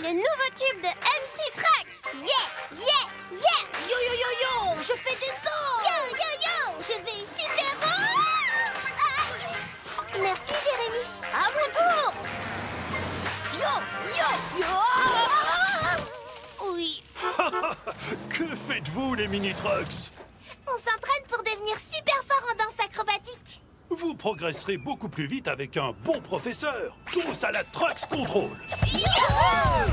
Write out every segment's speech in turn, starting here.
le nouveau tube de MC Truck. Yeah, yeah, yeah. Yo yo yo yo, je fais des sauts. Yo, yo, yo, je vais super haut. Aïe. Merci, Jérémy. À mon tour. Yo, yo, yo. Oui. Que faites-vous, les mini-trucks? On s'entraîne pour devenir super fort en danse acrobatique. Vous progresserez beaucoup plus vite avec un bon professeur. Tous à la Trucks Control. Youhou!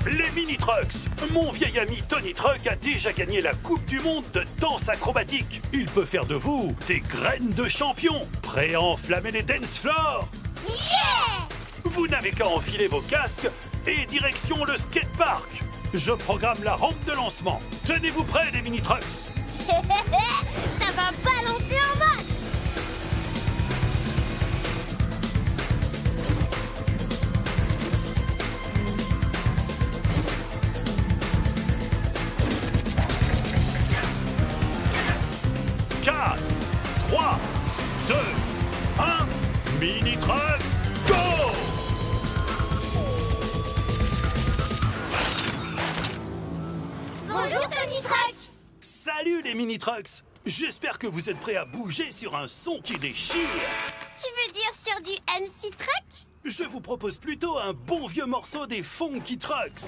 Les mini-trucks. Mon vieil ami Tony Truck a déjà gagné la Coupe du Monde de danse acrobatique. Il peut faire de vous des graines de champion, prêts à enflammer les dance floors. Yeah! Vous n'avez qu'à enfiler vos casques et direction le skatepark. Je programme la rampe de lancement. Tenez-vous prêts, les mini-trucks. Ça va balancer en max. Quatre, 3, 2, 1, mini-trucks, go! Bonjour, Tony Truck. Salut les mini-trucks. J'espère que vous êtes prêts à bouger sur un son qui déchire. Tu veux dire sur du MC Truck? Je vous propose plutôt un bon vieux morceau des Funky Trucks.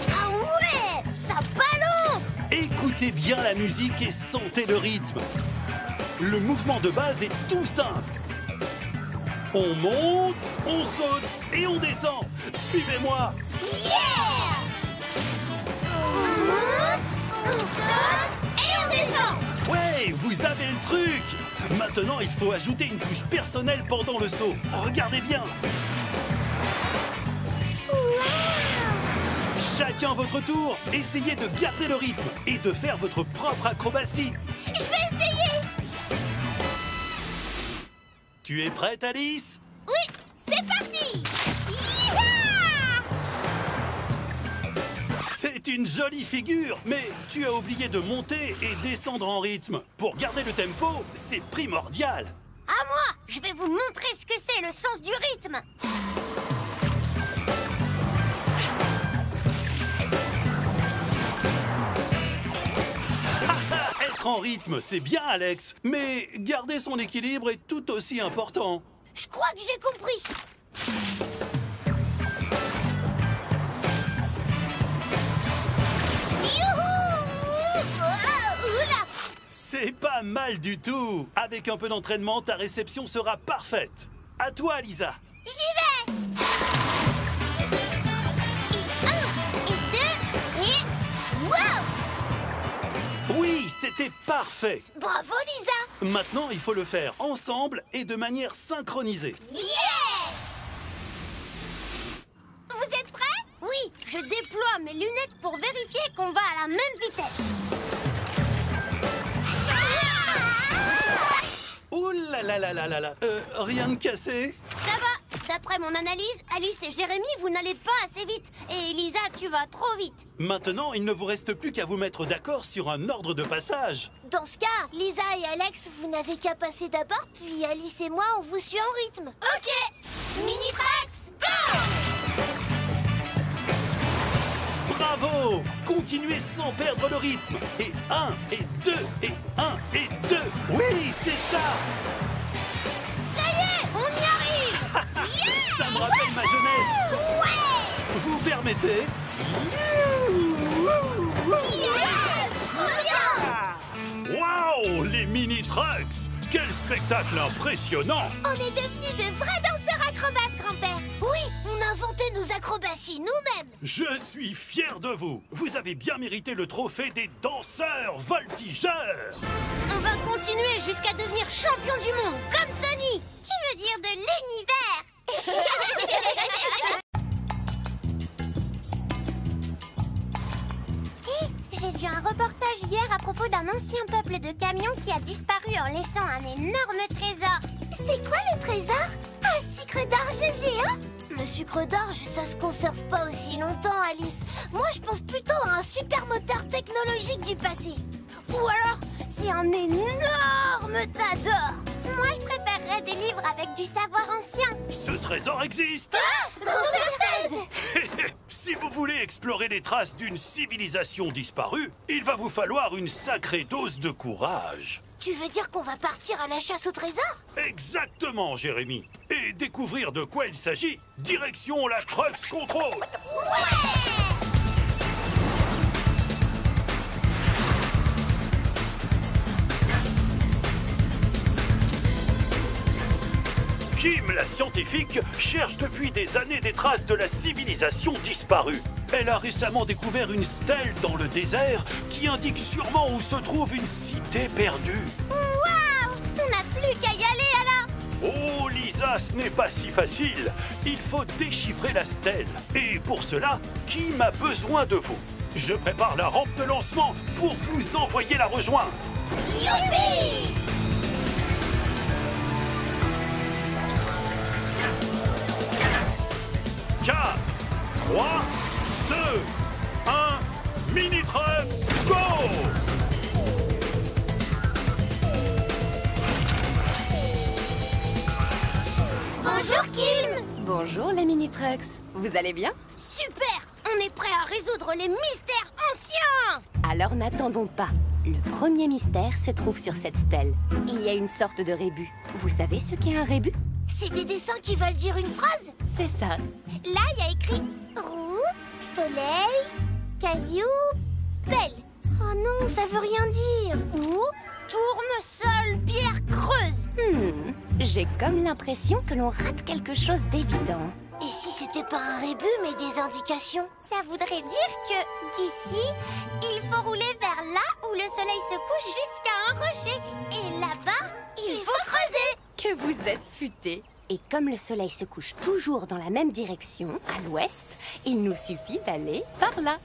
Ah ouais, ça balance. Écoutez bien la musique et sentez le rythme. Le mouvement de base est tout simple. On monte, on saute et on descend. Suivez-moi. Yeah! On monte, on saute et on descend. Ouais, vous avez le truc. Maintenant, il faut ajouter une touche personnelle pendant le saut. Regardez bien. Chacun votre tour, essayez de garder le rythme et de faire votre propre acrobatie. Je vais essayer. Tu es prête, Alice? Oui, c'est parti. Yeeha! C'est une jolie figure, mais tu as oublié de monter et descendre en rythme. Pour garder le tempo, c'est primordial. À moi, je vais vous montrer ce que c'est le sens du rythme. Être en rythme, c'est bien, Alex, mais garder son équilibre est tout aussi important. Je crois que j'ai compris. Youhou! Oula! C'est pas mal du tout. Avec un peu d'entraînement, ta réception sera parfaite. À toi, Lisa. J'y vais! Et 1, et 2, et... Wow! Oui, c'était parfait. Bravo, Lisa! Maintenant, il faut le faire ensemble et de manière synchronisée. Yeah! Vous êtes prêts? Oui, je déploie mes lunettes pour vérifier qu'on va à la même vitesse. Ouh là là là là là là. Rien de cassé? Ça va. D'après mon analyse, Alice et Jérémy, vous n'allez pas assez vite. Et Elisa, tu vas trop vite. Maintenant, il ne vous reste plus qu'à vous mettre d'accord sur un ordre de passage. Dans ce cas, Lisa et Alex, vous n'avez qu'à passer d'abord, puis Alice et moi, on vous suit en rythme. Ok. Mini Tracks, go! Bravo! Continuez sans perdre le rythme. Et 1, et 2, et 1, et 2. Oui, c'est ça! Ça y est, on y arrive. Ça me rappelle ma jeunesse. Ouais! Vous permettez? Yeah! Trop bien! Waouh! Les mini-trucks! Quel spectacle impressionnant! On est devenus de vrais danseurs acrobates, grand-père. Oui, on a inventé nos acrobaties nous-mêmes. Je suis fier de vous. Vous avez bien mérité le trophée des danseurs voltigeurs. On va continuer jusqu'à devenir champion du monde, comme Tony. Tu veux dire de l'univers? J'ai vu un reportage hier à propos d'un ancien peuple de camions qui a disparu en laissant un énorme trésor. C'est quoi le trésor? Un sucre d'orge géant? Le sucre d'orge, ça se conserve pas aussi longtemps, Alice. Moi, je pense plutôt à un super moteur technologique du passé. Ou alors, c'est un énorme tas d'or. Moi, je préférerais des livres avec du savoir ancien. Ce trésor existe. Grand-père Ted! Si vous voulez explorer les traces d'une civilisation disparue, il va vous falloir une sacrée dose de courage. Tu veux dire qu'on va partir à la chasse au trésor? Exactement, Jérémy. Et découvrir de quoi il s'agit. Direction la Trucks Control. Kim, la scientifique, cherche depuis des années des traces de la civilisation disparue. Elle a récemment découvert une stèle dans le désert qui indique sûrement où se trouve une cité perdue. Waouh! On n'a plus qu'à y aller alors! Oh, Lisa, ce n'est pas si facile. Il faut déchiffrer la stèle. Et pour cela, Kim a besoin de vous. Je prépare la rampe de lancement pour vous envoyer la rejoindre. Youpi! 4, 3, 2, 1, Mini Trucks, go! Bonjour, Kim! Bonjour les mini-trucks, vous allez bien? Super! On est prêt à résoudre les mystères anciens! Alors n'attendons pas. Le premier mystère se trouve sur cette stèle. Il y a une sorte de rébus. Vous savez ce qu'est un rébus? C'est des dessins qui veulent dire une phrase? C'est ça. Là, il y a écrit route, soleil, caillou, pelle. Oh non, ça veut rien dire. Ou tournesol, pierre creuse. J'ai comme l'impression que l'on rate quelque chose d'évident. Et si c'était pas un rébus, mais des indications? Ça voudrait dire que d'ici, il faut rouler vers là où le soleil se couche jusqu'à un rocher. Et là-bas, il faut creuser. Que vous êtes futés. Et comme le soleil se couche toujours dans la même direction, à l'ouest, il nous suffit d'aller par là.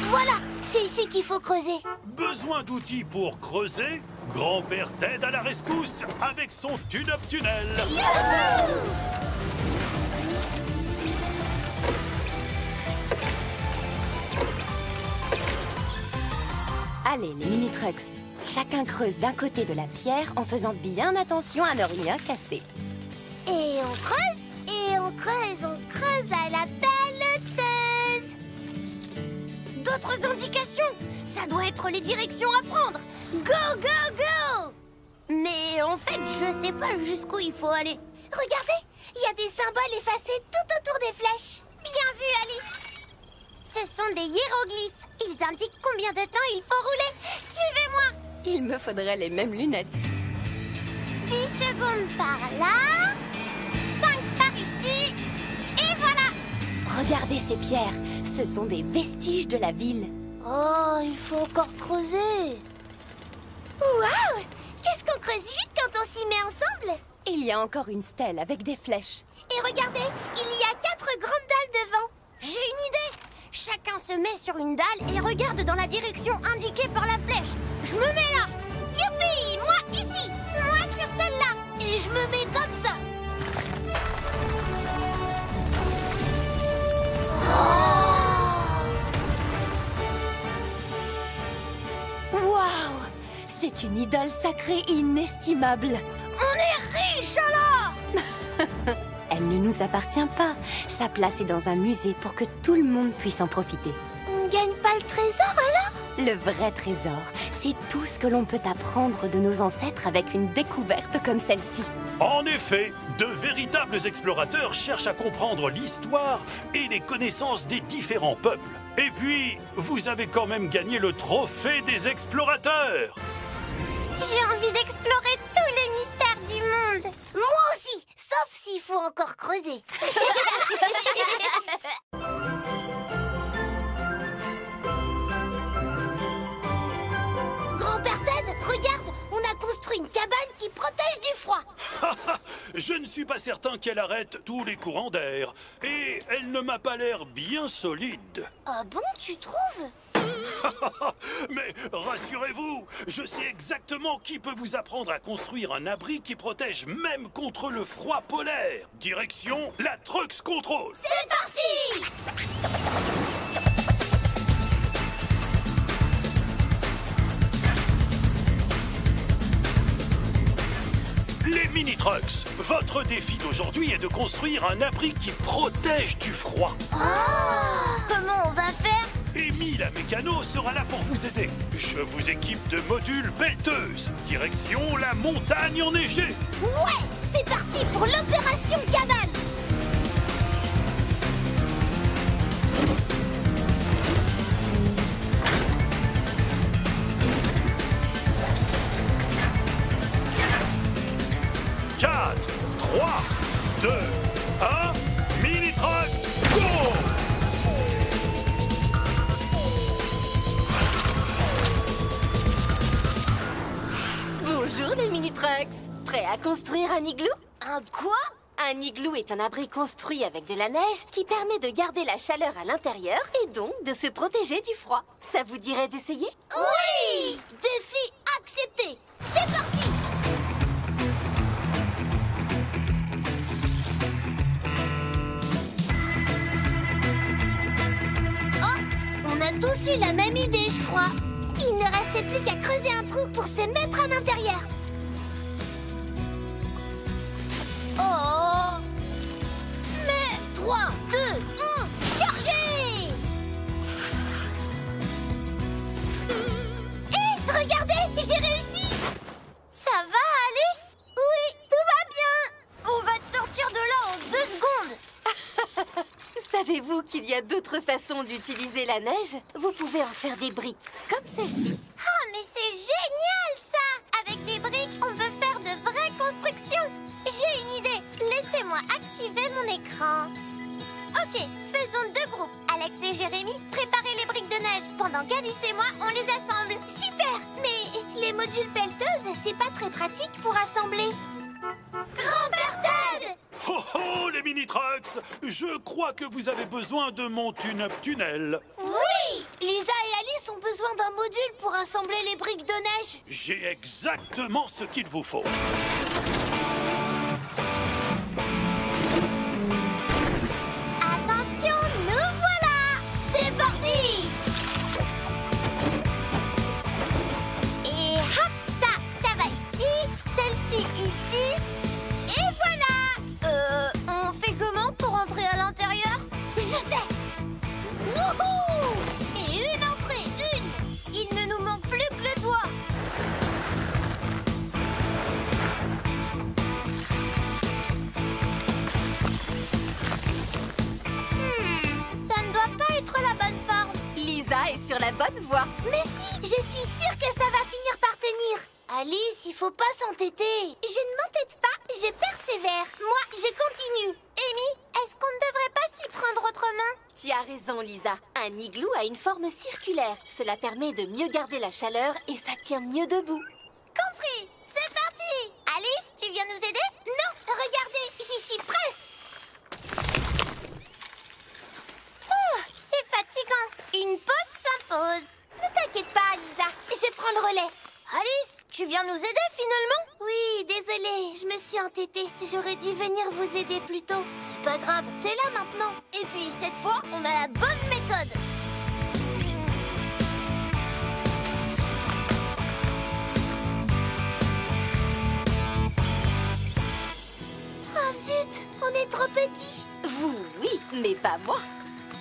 Voilà, c'est ici qu'il faut creuser. Besoin d'outils pour creuser? Grand-père Ted à la rescousse avec son tune-up tunnel. Allez les mini-trucks, chacun creuse d'un côté de la pierre en faisant bien attention à ne rien casser. Et on creuse, et on creuse à la pelleteuse. D'autres indications? Ça doit être les directions à prendre. Go, go, go! Mais en fait, je sais pas jusqu'où il faut aller. Regardez, il y a des symboles effacés tout autour des flèches. Bien vu, Alice. Ce sont des hiéroglyphes. Ils indiquent combien de temps il faut rouler. Suivez-moi. Il me faudrait les mêmes lunettes. 10 secondes par là. 5 par ici. Et voilà. Regardez ces pierres, ce sont des vestiges de la ville. Oh, il faut encore creuser. Waouh! Qu'est-ce qu'on creuse vite quand on s'y met ensemble? Il y a encore une stèle avec des flèches. Et regardez, il y a 4 grandes dalles devant. J'ai une idée. Chacun se met sur une dalle et regarde dans la direction indiquée par la flèche. Je me mets là. Youpi! Moi ici. Moi sur celle-là. Et je me mets comme ça. Waouh! C'est une idole sacrée inestimable. On est riche alors. Elle ne nous appartient pas. Sa place est dans un musée pour que tout le monde puisse en profiter. On ne gagne pas le trésor alors? Le vrai trésor, c'est tout ce que l'on peut apprendre de nos ancêtres avec une découverte comme celle-ci. En effet, de véritables explorateurs cherchent à comprendre l'histoire et les connaissances des différents peuples. Et puis, vous avez quand même gagné le trophée des explorateurs. J'ai envie d'explorer tous les mystères du monde. Moi aussi, sauf s'il faut encore creuser. Grand-père Ted, regarde, on a construit une cabane qui protège du froid. Je ne suis pas certain qu'elle arrête tous les courants d'air. Et elle ne m'a pas l'air bien solide. Ah bon, tu trouves? Mais rassurez-vous, je sais exactement qui peut vous apprendre à construire un abri qui protège même contre le froid polaire. Direction la Trucks Control. C'est parti! Les mini-trucks, votre défi d'aujourd'hui est de construire un abri qui protège du froid. Comment on va faire? Amy, la mécano, sera là pour vous aider. Je vous équipe de modules pelleteuses. Direction la montagne enneigée. Ouais! C'est parti pour l'opération cabane! Quatre, 3, 2, 1, mini-trucks, go! Bonjour les mini-trucks. Prêts à construire un igloo? Un quoi? Un igloo est un abri construit avec de la neige qui permet de garder la chaleur à l'intérieur et donc de se protéger du froid. Ça vous dirait d'essayer? Oui! Défi accepté! C'est parti! On a tous eu la même idée, je crois. Il ne restait plus qu'à creuser un trou pour se mettre à l'intérieur. Oh! Mais 3, 2, 1, chargez! Hé, regardez, j'ai réussi! Ça va, Alice? Oui, tout va bien! On va te sortir de là en 2 secondes. Savez-vous qu'il y a d'autres façons d'utiliser la neige? Vous pouvez en faire des briques, comme celle-ci. Oh, mais c'est génial, ça! Avec des briques, on peut faire de vraies constructions. J'ai une idée. Laissez-moi activer mon écran. Ok, faisons 2 groupes. Alex et Jérémy, préparez les briques de neige. Pendant qu'Alice et moi, on les assemble. Super! Mais les modules pelleteuses, c'est pas très pratique pour assembler. Grand-père Ted! Oh oh, les mini-trucks! Je crois que vous avez besoin de mon tune-up tunnel. Oui! Lisa et Alice ont besoin d'un module pour assembler les briques de neige. J'ai exactement ce qu'il vous faut. Attention, nous voilà! C'est parti! Et hop, ça va ici, celle-ci ici, et voilà! On fait comment pour entrer à l'intérieur? Je sais! Wouhou! Et une entrée, une! Il ne nous manque plus que le toit. Ça ne doit pas être la bonne forme. Lisa est sur la bonne voie. Mais si, je suis sûre que ça va finir par tenir. Alice, il faut pas s'entêter. Je ne m'entête pas, je persévère. Moi, je continue. Amy, est-ce qu'on ne devrait pas s'y prendre autrement? Tu as raison, Lisa. Un igloo a une forme circulaire. Cela permet de mieux garder la chaleur et ça tient mieux debout. Compris, c'est parti. Alice, tu viens nous aider? Non, regardez, j'y suis presque. C'est fatigant. Une pause s'impose. Ne t'inquiète pas, Lisa, je prends le relais. Alice, tu viens nous aider finalement? Oui, désolée, je me suis entêtée. J'aurais dû venir vous aider plus tôt. C'est pas grave, t'es là maintenant. Et puis cette fois, on a la bonne méthode. Oh zut, on est trop petits. Vous, oui, mais pas moi.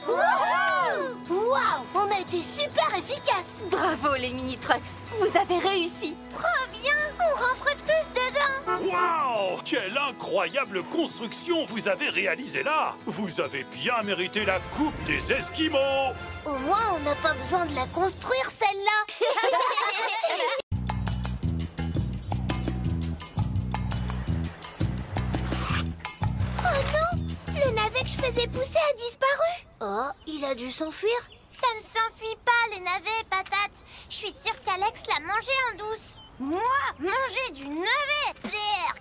Waouh! Waouh, on a été super efficaces. Bravo, les mini-trucks. Vous avez réussi. Trop bien, on rentre tous dedans. Waouh! Quelle incroyable construction vous avez réalisée là! Vous avez bien mérité la coupe des Esquimaux! Au moins, on n'a pas besoin de la construire, celle-là. Oh non! Le navet que je faisais pousser a disparu. Oh, il a dû s'enfuir. Ça ne s'enfuit pas, les navets, patate. Je suis sûre qu'Alex l'a mangé en douce. Moi, manger du navet?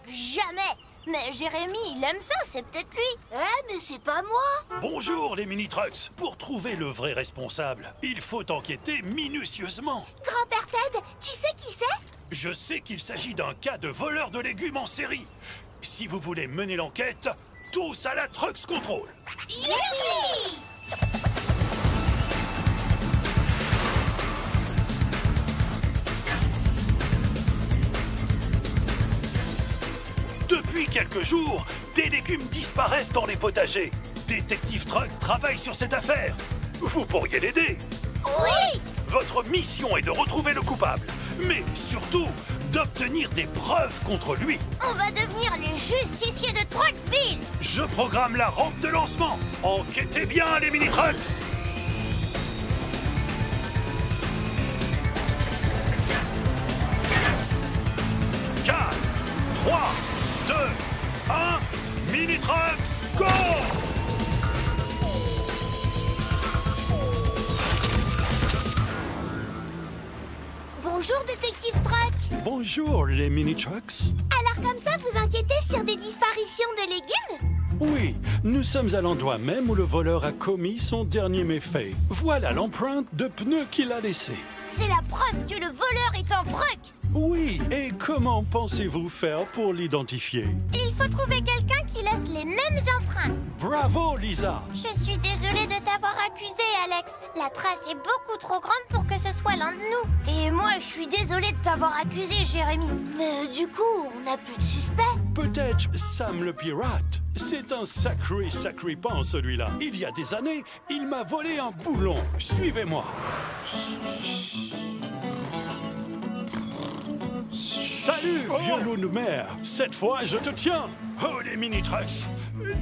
Jamais. Mais Jérémy, il aime ça, c'est peut-être lui. Eh, mais c'est pas moi. Bonjour les mini-trucks. Pour trouver le vrai responsable, il faut enquêter minutieusement. Grand-père Ted, tu sais qui c'est? Je sais qu'il s'agit d'un cas de voleur de légumes en série. Si vous voulez mener l'enquête, tous à la Trucks Control. Youpi! Depuis quelques jours, des légumes disparaissent dans les potagers. Détective Truck travaille sur cette affaire. Vous pourriez l'aider. Oui! Votre mission est de retrouver le coupable, mais surtout d'obtenir des preuves contre lui. On va devenir les justiciers de Trucksville. Je programme la rampe de lancement. Enquêtez bien, les mini-trucks. Quatre, 3, 2, 1, mini-trucks, go! Bonjour, détective Truck. Bonjour, les mini-trucks. Alors comme ça, vous enquêtez sur des disparitions de légumes? Oui, nous sommes à l'endroit même où le voleur a commis son dernier méfait. Voilà l'empreinte de pneu qu'il a laissée. C'est la preuve que le voleur est un truc. Oui, et comment pensez-vous faire pour l'identifier? Il faut trouver quelqu'un qui laisse les mêmes empreintes. Bravo, Lisa! Je suis désolée de t'avoir accusé, Alex. La trace est beaucoup trop grande pour que ce soit l'un de nous. Et moi, je suis désolée de t'avoir accusé, Jérémy. Mais du coup, on n'a plus de suspect. Peut-être Sam le pirate. C'est un sacré pan, celui-là. Il y a des années, il m'a volé un boulon. Suivez-moi. Salut, vieux loup de mer. Cette fois, je te tiens. Oh, les mini-trucks.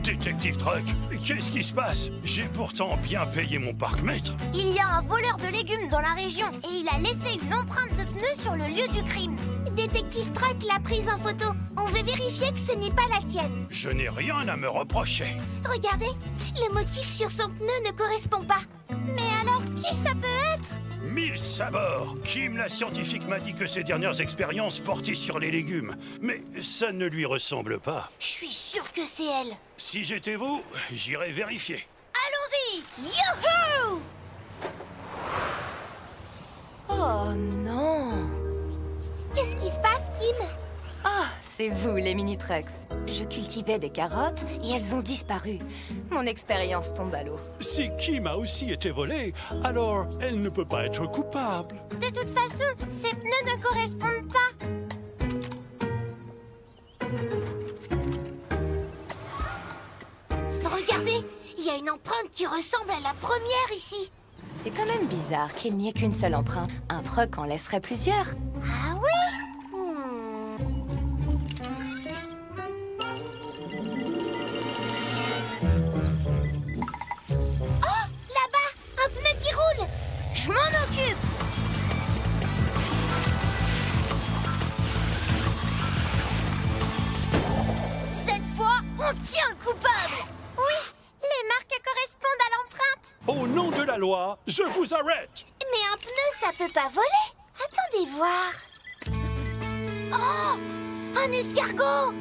Détective Truck, qu'est-ce qui se passe? J'ai pourtant bien payé mon parc-mètre. Il y a un voleur de légumes dans la région et il a laissé une empreinte de pneu sur le lieu du crime. Détective Truck l'a prise en photo. On veut vérifier que ce n'est pas la tienne. Je n'ai rien à me reprocher. Regardez, le motif sur son pneu ne correspond pas. Mais alors, qui ça peut être? 1000 sabords. Kim, la scientifique, m'a dit que ses dernières expériences portaient sur les légumes. Mais ça ne lui ressemble pas. Je suis sûre que c'est elle. Si j'étais vous, j'irais vérifier. Allons-y! Youhou! Oh non! Qu'est-ce qui se passe, Kim? Ah, c'est vous, les mini-trucks. Je cultivais des carottes et elles ont disparu. Mon expérience tombe à l'eau. Si Kim a aussi été volée, alors elle ne peut pas être coupable. De toute façon, ces pneus ne correspondent pas. Regardez, il y a une empreinte qui ressemble à la première ici. C'est quand même bizarre qu'il n'y ait qu'une seule empreinte. Un truck en laisserait plusieurs. Ah oui? Oh, là-bas, un pneu qui roule. Je m'en occupe. Cette fois, on tient le coupable. Oui, les marques correspondent à l'empreinte. Au nom de la loi, je vous arrête. Mais un pneu, ça peut pas voler. Attendez voir. Oh, un escargot.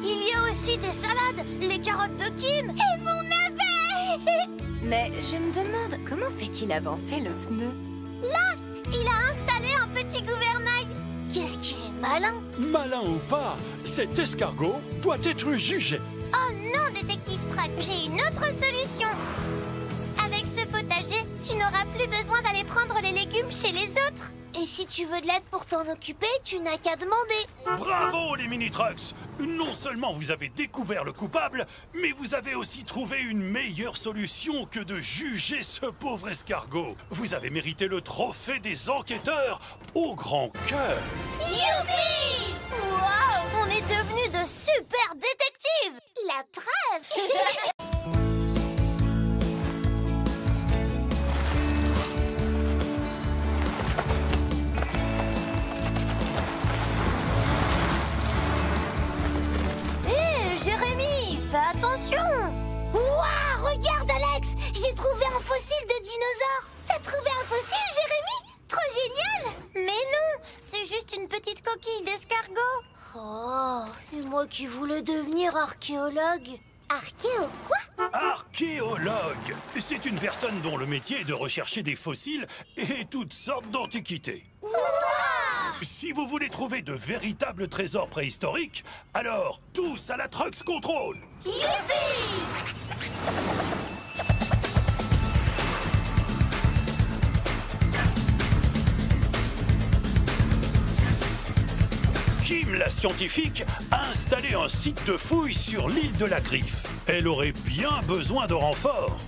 Il y a aussi des salades, les carottes de Kim. Et mon navet. Mais je me demande, comment fait-il avancer le pneu? Là, il a installé un petit gouvernail. Qu'est-ce qu'il est malin. Malin ou pas, cet escargot doit être jugé. Oh non, détective Truck, j'ai une autre solution. Avec ce potager, tu n'auras plus besoin d'aller prendre les légumes chez les autres. Et si tu veux de l'aide pour t'en occuper, tu n'as qu'à demander. Bravo, les mini-trucks! Non seulement vous avez découvert le coupable, mais vous avez aussi trouvé une meilleure solution que de juger ce pauvre escargot. Vous avez mérité le trophée des enquêteurs au grand cœur. Youpi! Waouh, on est devenus de super détectives. La preuve. Fais attention! Ouah, regarde, Alex! J'ai trouvé un fossile de dinosaure! T'as trouvé un fossile, Jérémy? Trop génial! Mais non, c'est juste une petite coquille d'escargot. Oh, et moi qui voulais devenir archéologue. Archéo quoi? Archéologue! C'est une personne dont le métier est de rechercher des fossiles et toutes sortes d'antiquités. Si vous voulez trouver de véritables trésors préhistoriques, alors tous à la Trucks Control! Kim, la scientifique, a installé un site de fouille sur l'île de la Griffe. Elle aurait bien besoin de renforts.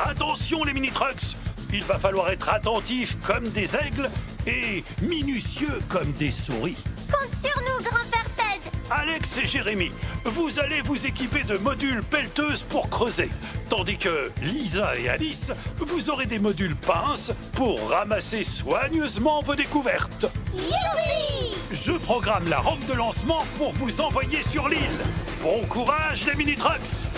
Attention les mini-trucks! Il va falloir être attentif comme des aigles et minutieux comme des souris. Compte sur nous, grand-père Ted. Alex et Jérémy, vous allez vous équiper de modules pelleteuses pour creuser. Tandis que Lisa et Alice, vous aurez des modules pinces pour ramasser soigneusement vos découvertes. Youpi! Je programme la rampe de lancement pour vous envoyer sur l'île. Bon courage les mini-trucks!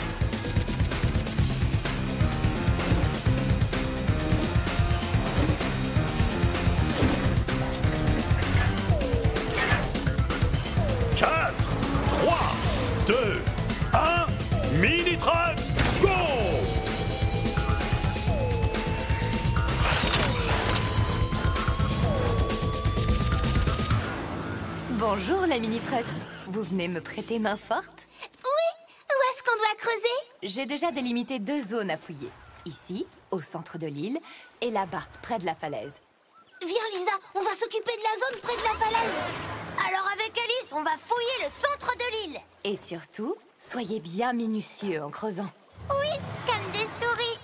Mini-trucks, go! Bonjour les mini-trucks. Vous venez me prêter main forte? Oui, où est-ce qu'on doit creuser? J'ai déjà délimité 2 zones à fouiller. Ici, au centre de l'île, et là-bas, près de la falaise. Viens Lisa, on va s'occuper de la zone près de la falaise. Alors avec Alice, on va fouiller le centre de l'île. Et surtout, soyez bien minutieux en creusant. Oui, comme des souris.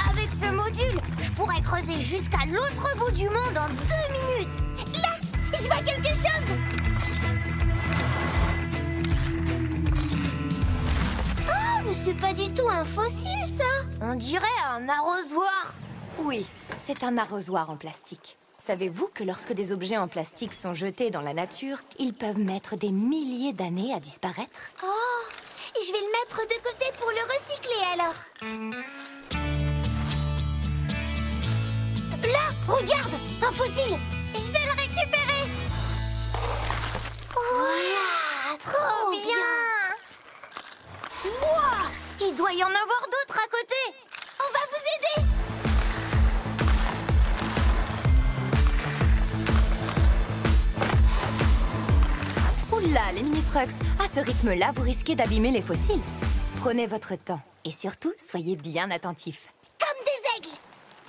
Avec ce module, je pourrais creuser jusqu'à l'autre bout du monde en 2 minutes. Là, je vois quelque chose. Oh, mais c'est pas du tout un fossile, ça. On dirait un arrosoir. Oui, c'est un arrosoir en plastique. Savez-vous que lorsque des objets en plastique sont jetés dans la nature, ils peuvent mettre des milliers d'années à disparaître? Oh, je vais le mettre de côté pour le recycler alors. Là, regarde, un fossile. Je vais le récupérer. Ouah, trop bien. Wow, il doit y en avoir d'autres à côté. On va vous aider. Oula, les mini-trucks, à ce rythme-là, vous risquez d'abîmer les fossiles. Prenez votre temps et surtout, soyez bien attentifs. Comme des aigles.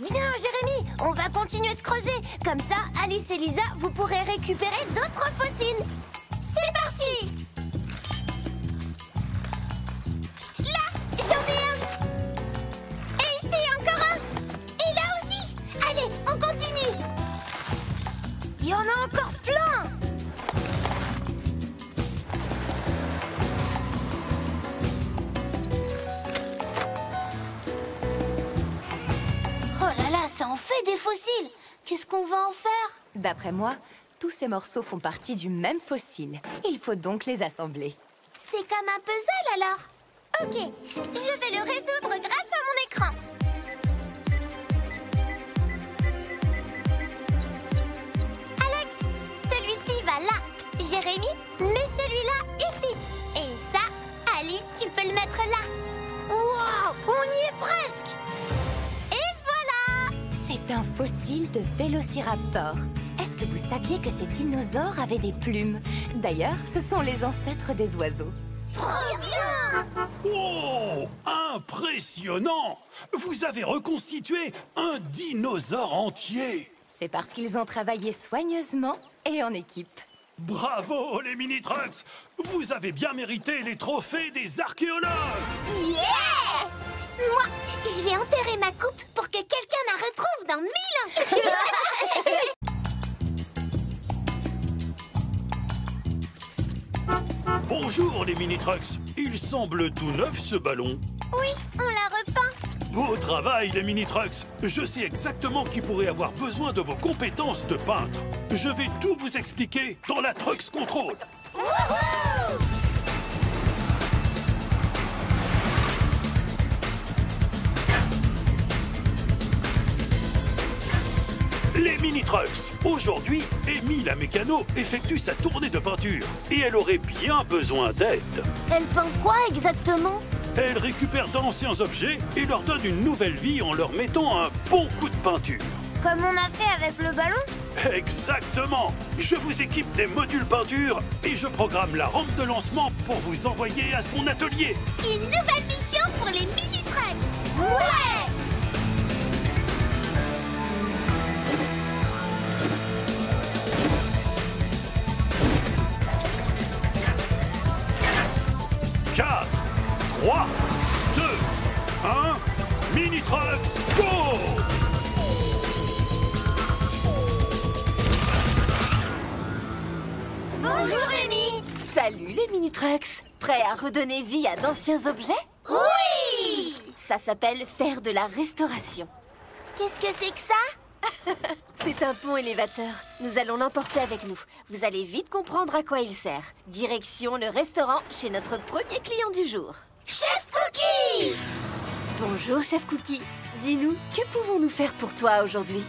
Viens, Jérémy, on va continuer de creuser. Comme ça, Alice et Lisa, vous pourrez récupérer d'autres fossiles. C'est parti. Là, j'en ai un. Et ici, encore un. Et là aussi. Allez, on continue. Il y en a encore plein. Oh là là, ça en fait des fossiles. Qu'est-ce qu'on va en faire? D'après moi, tous ces morceaux font partie du même fossile. Il faut donc les assembler. C'est comme un puzzle alors. Ok, je vais le résoudre grâce à mon écran. Alex, celui-ci va là. Jérémy, mets celui-là ici. Et ça, Alice, tu peux le mettre là. Waouh, on y est presque. Et voilà. C'est un fossile de Vélociraptor. Est-ce que vous saviez que ces dinosaures avaient des plumes? D'ailleurs, ce sont les ancêtres des oiseaux. Trop bien. Oh! Impressionnant! Vous avez reconstitué un dinosaure entier! C'est parce qu'ils ont travaillé soigneusement et en équipe. Bravo les mini-trucks! Vous avez bien mérité les trophées des archéologues! Yeah! Moi, je vais enterrer ma coupe pour que quelqu'un la retrouve dans 1000 ans. Bonjour les mini-trucks! Il semble tout neuf ce ballon. Oui, on l'a repeint. Beau travail les mini-trucks! Je sais exactement qui pourrait avoir besoin de vos compétences de peintre. Je vais tout vous expliquer dans la Trucks Control. Wouhou! Les mini-trucks. Aujourd'hui, Amy la mécano effectue sa tournée de peinture. Et elle aurait bien besoin d'aide. Elle peint quoi exactement? Elle récupère d'anciens objets et leur donne une nouvelle vie en leur mettant un bon coup de peinture. Comme on a fait avec le ballon? Exactement. Je vous équipe des modules peinture et je programme la rampe de lancement pour vous envoyer à son atelier. Une nouvelle mission pour les mini-trucks. Ouais! 4, 3, 2, 1, mini-trucks, go! Bonjour Amy. Salut les mini-trucks. Prêts à redonner vie à d'anciens objets? Oui! Ça s'appelle faire de la restauration. Qu'est-ce que c'est que ça? C'est un pont élévateur. Nous allons l'emporter avec nous. Vous allez vite comprendre à quoi il sert. Direction le restaurant chez notre premier client du jour. Chef Cookie! Bonjour, Chef Cookie. Dis-nous, que pouvons-nous faire pour toi aujourd'hui?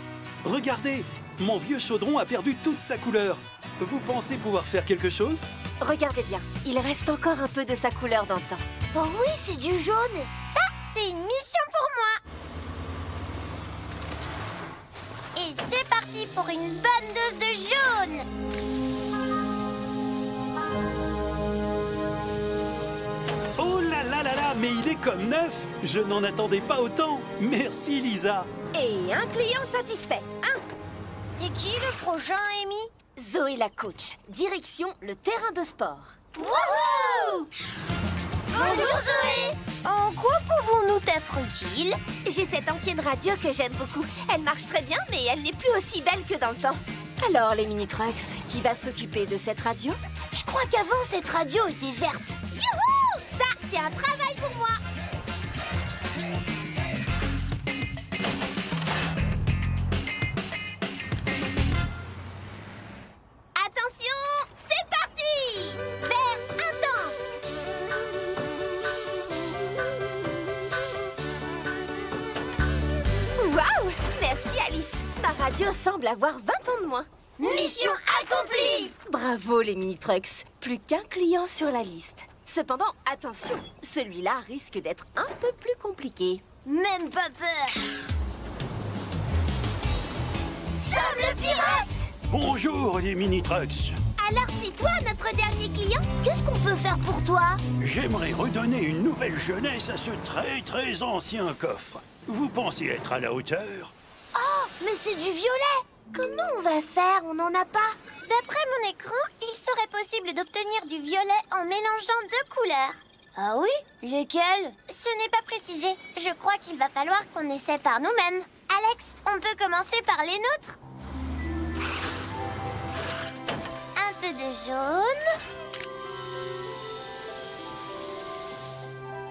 Regardez, mon vieux chaudron a perdu toute sa couleur. Vous pensez pouvoir faire quelque chose? Regardez bien, il reste encore un peu de sa couleur d'antan. Oh oui, c'est du jaune. Ça, c'est une mission pour moi. Et c'est parti pour une bonne dose de jaune. Oh là là là là, mais il est comme neuf! Je n'en attendais pas autant. Merci, Lisa. Et un client satisfait. C'est qui le prochain, Amy? Zoé la coach. Direction le terrain de sport. Wouhou! Bonjour Zoé. En quoi pouvons-nous être utiles? J'ai cette ancienne radio que j'aime beaucoup. Elle marche très bien, mais elle n'est plus aussi belle que dans le temps. Alors, les mini-trucks, qui va s'occuper de cette radio? Je crois qu'avant, cette radio était verte. Youhou! Ça, c'est un travail pour moi. Attention, c'est parti! Vert intense! Waouh! Merci, Alice. Ma radio semble avoir 20 ans de moins. Mission accomplie! Bravo, les mini-trucks. Plus qu'un client sur la liste. Cependant, attention, celui-là risque d'être un peu plus compliqué. Même pas peur! Sam le pirate! Bonjour les mini-trucks. Alors c'est toi notre dernier client? Qu'est-ce qu'on peut faire pour toi? J'aimerais redonner une nouvelle jeunesse à ce très ancien coffre. Vous pensez être à la hauteur? Oh, mais c'est du violet! Comment on va faire? On n'en a pas. D'après mon écran, il serait possible d'obtenir du violet en mélangeant deux couleurs. Ah oui? Lesquelles? Ce n'est pas précisé. Je crois qu'il va falloir qu'on essaie par nous-mêmes. Alex, on peut commencer par les nôtres. Un peu de jaune.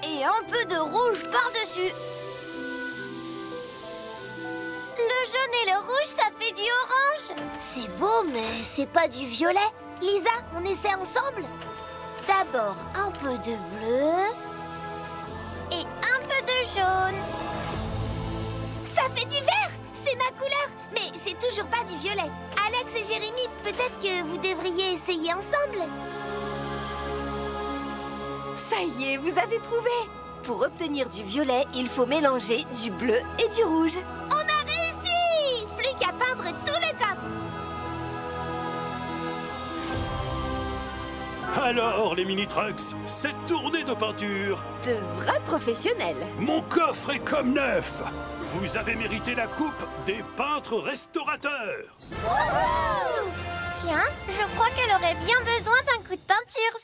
Et un peu de rouge par-dessus. Le jaune et le rouge, ça fait du orange. C'est beau, mais c'est pas du violet. Lisa, on essaie ensemble? D'abord, un peu de bleu et un peu de jaune. Ça fait du vert! C'est ma couleur, mais c'est toujours pas du violet. Alex et Jérémy, peut-être que vous devriez essayer ensemble. Ça y est, vous avez trouvé. Pour obtenir du violet, il faut mélanger du bleu et du rouge. On a réussi! Plus qu'à peindre tous les coffres. Alors les mini-trucks, cette tournée de peinture, De vrais professionnels. mon coffre est comme neuf. Vous avez mérité la coupe des peintres restaurateurs. Wouhou! Tiens, je crois qu'elle aurait bien besoin d'un coup de peinture,